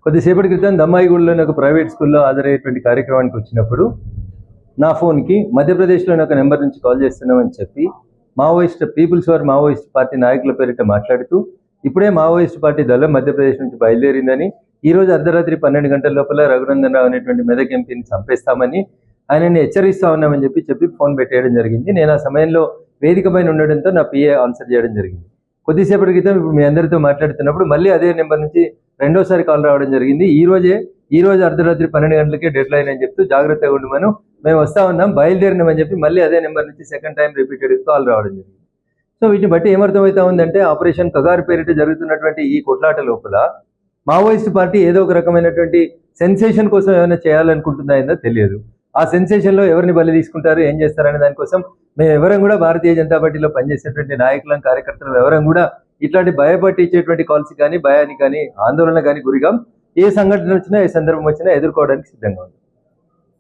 కొద్దిసేపటి క్రితం దమ్మాయిగూడలోని ఒక ప్రైవేట్ స్కూల్లో హాజరయ్యేటువంటి కార్యక్రమానికి వచ్చినప్పుడు నా ఫోన్కి మధ్యప్రదేశ్లోని ఒక నెంబర్ నుంచి కాల్ చేస్తున్నామని చెప్పి పీపుల్స్ ఫర్ మావోయిస్ట్ పార్టీ నాయకుల పేరిట మాట్లాడుతూ ఇప్పుడే మావోయిస్ట్ పార్టీ దళం మధ్యప్రదేశ్ నుంచి బయలుదేరిందని, ఈ రోజు అర్ధరాత్రి 12 గంటల లోపల రఘునందన్ రావు అనేటువంటి మెదక్ ఎంపీని చంపేస్తామని ఆయనని హెచ్చరిస్తా ఉన్నామని చెప్పి ఫోన్ పెట్టేయడం జరిగింది. నేను ఆ సమయంలో వేదిక పైన ఉండడంతో నా పిఏ ఆన్సర్ చేయడం జరిగింది. కొద్దిసేపటి క్రితం ఇప్పుడు మీ అందరితో మాట్లాడుతున్నప్పుడు మళ్ళీ అదే నెంబర్ నుంచి రెండోసారి కాల్ రావడం జరిగింది. ఈ రోజు అర్ధరాత్రి 12 గంటలకే డెడ్ లైన్ అని చెప్తూ జాగ్రత్తగా ఉండమను, మేము వస్తా ఉన్నాం, బయలుదేరినామని చెప్పి మళ్ళీ అదే నెంబర్ నుంచి సెకండ్ టైం రిపీటెడ్ కాల్ రావడం జరిగింది. సో వీటిని బట్టి ఏమర్థమవుతా ఉందంటే ఆపరేషన్ కగారు పేరిట జరుగుతున్నటువంటి ఈ కొట్లాట లోపల మావోయిస్ట్ పార్టీ ఏదో ఒక రకమైనటువంటి సెన్సేషన్ కోసం ఏమైనా చేయాలనుకుంటుందా తెలియదు. ఆ సెన్సేషన్ లో ఎవరిని బలి తీసుకుంటారు, ఏం చేస్తారనే దానికోసం మేము ఎవరం కూడా భారతీయ జనతా పార్టీలో పనిచేసేటువంటి నాయకులను, కార్యకర్తలు ఎవరం కూడా ఇట్లాంటి భయపట్టించేటువంటి కాల్స్ కానీ, భయానికి కానీ, ఆందోళన కానీ గురిగాం. ఏ సంఘటన వచ్చినా, ఏ సందర్భం వచ్చినా ఎదుర్కోవడానికి సిద్ధంగా ఉంది.